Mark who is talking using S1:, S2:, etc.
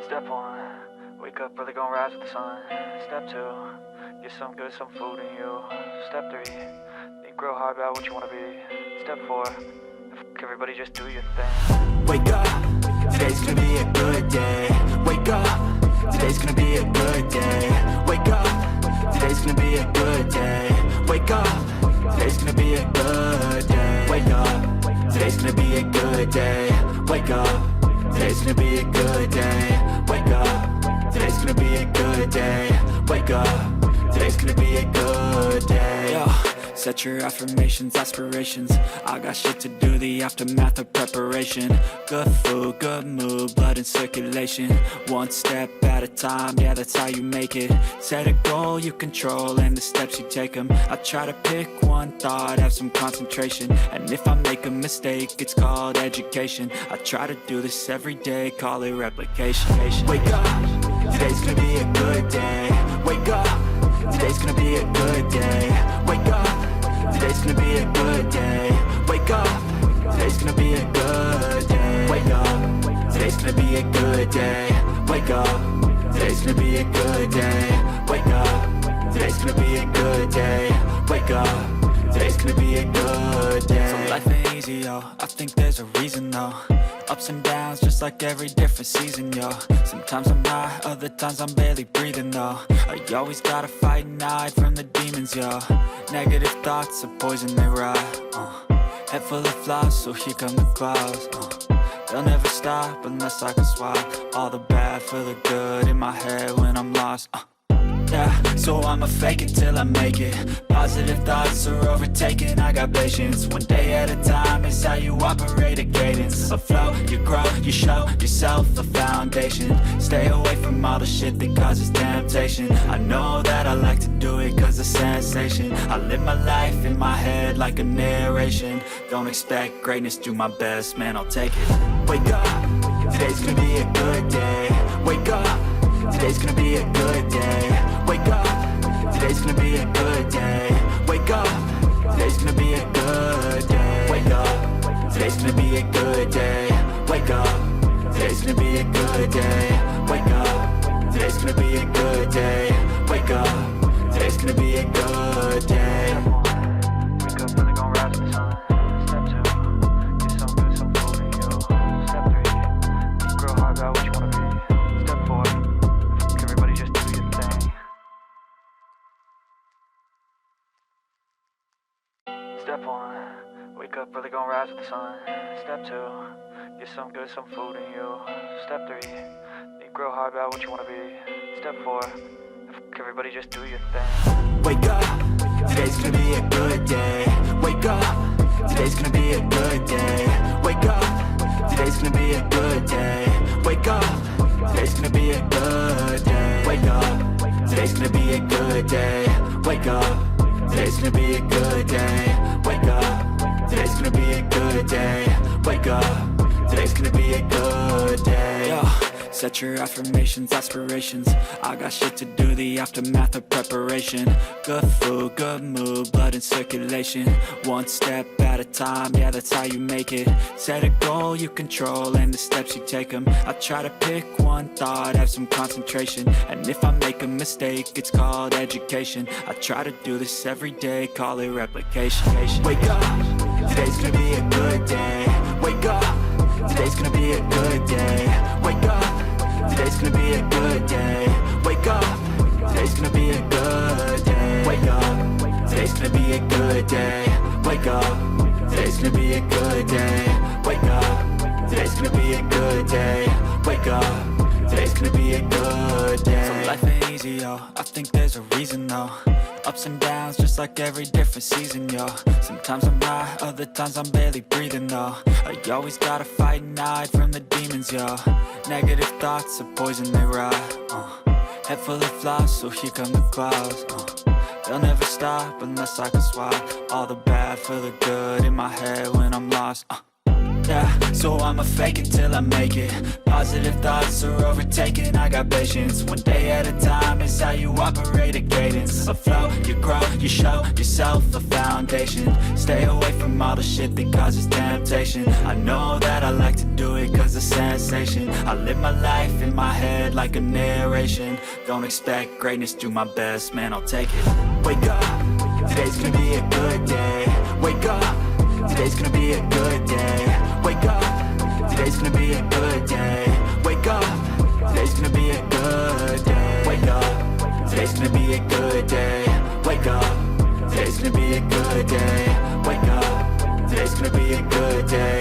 S1: Step 1, wake up early, gonna rise with the sun. Step 2, get some good, some food in you. Step 3, think real hard about what you wanna be. Step 4, everybody just do your thing.
S2: Wake up, today's gonna be a good day. Wake up, today's gonna be a good day. Wake up, today's gonna be a good day. Wake up, today's gonna be a good day. Wake up, today's gonna be a good day. Wake up, today's gonna be a good day. Wake up, today's gonna be a good day. Wake up, today's gonna be a good day. Yo, set your affirmations, aspirations. I got shit to do, the aftermath of preparation. Good food, good mood, blood in circulation. One step at a time, yeah, that's how you make it. Set a goal you control and the steps you take them. I try to pick one thought, have some concentration. And if I make a mistake, it's called education. I try to do this every day, call it replication. Wake up, today's gonna be a good day. Wake up, today's gonna be a good day. Wake up, today's gonna be a good day. Wake up, today's gonna be a good day. Wake up, today's gonna be a good day. Wake up, today's gonna be a good day. Wake up, today's gonna be a good day. Wake up, today's gonna be a good day. So life ain't easy, yo, I think there's a reason though. Ups and downs, just like every different season, yo. Sometimes I'm high, other times I'm barely breathing, though. You always gotta fight and hide from the demons, yo. Negative thoughts are poison, they rot. Head full of flaws, so here come the clouds. They'll never stop unless I can swap all the bad for the good in my head when I'm lost. Yeah, so I'ma fake it till I make it. Positive thoughts are overtaken, I got patience. One day at a time is how you operate a cadence. A flow, you grow, you show yourself a foundation. Stay away from all the shit that causes temptation. I know that I like to do it cause it's sensation. I live my life in my head like a narration. Don't expect greatness, do my best, man, I'll take it. Wake up, today's gonna be a good day. Wake up, today's gonna be a good day. Wake up, today's gonna be a good day. Wake up, today's gonna be a good day. Wake up, today's gonna be a good day. Wake up, today's gonna be a good day. Wake up, today's gonna be a good day. Wake up, today's gonna be a good day.
S1: Wake up early, gonna rise with the sun. Step 2, get some good, some food in you. Step 3, think real hard about what you wanna be. Step 4, everybody just do your thing. Step 1, wake up early, gonna rise with the sun. Step 2, get some good, some food in you. Step 3, think real hard about what you wanna be. Step 4, everybody just do your thing.
S2: Wake up, today's gonna be a good day. Wake up, today's gonna be a good day. Wake up, today's gonna be a good day. Wake up, today's gonna be a good day. Wake up, today's gonna be a good day. Wake up, today's gonna be a good day. Wake up, today's gonna be a good day. Wake up, today's gonna be a good day. Yo, set your affirmations, aspirations. I got shit to do, the aftermath of preparation. Good food, good mood, blood in circulation. One step at a time, yeah, that's how you make it. Set a goal you control and the steps you take them. I try to pick one thought, have some concentration. And if I make a mistake, it's called education. I try to do this every day, call it replication. Wake up, today's gonna be a good day. Wake up, today's gonna be a good day. Wake up, today's gonna be a good day. Wake up, today's gonna be a good day. Wake up, today's gonna be a good day. Wake up, today's gonna be a good day. Wake up, today's gonna be a good day. Wake up, today's gonna be a good day. So life ain't easy, yo, I think there's a reason though. Ups and downs, just like every different season, yo. Sometimes I'm high, other times I'm barely breathing, though. You always gotta fight and hide from the demons, yo. Negative thoughts are poison, they rot. Head full of flaws, so here come the clouds. They'll never stop unless I can swap all the bad for the good in my head when I'm lost. Yeah, so I'ma fake it till I make it. Positive thoughts are overtaken, I got patience. One day at a time is how you operate a cadence. A flow, you grow, you show yourself a foundation. Stay away from all the shit that causes temptation. I know that I like to do it cause it's sensation. I live my life in my head like a narration. Don't expect greatness, do my best, man, I'll take it. Wake up, today's gonna be a good day. Wake up, today's gonna be a good day. Wake up, today's gonna be a good day. Wake up, today's gonna be a good day. Wake up, today's gonna be a good day. Wake up, today's gonna be a good day. Wake up, today's gonna be a good day.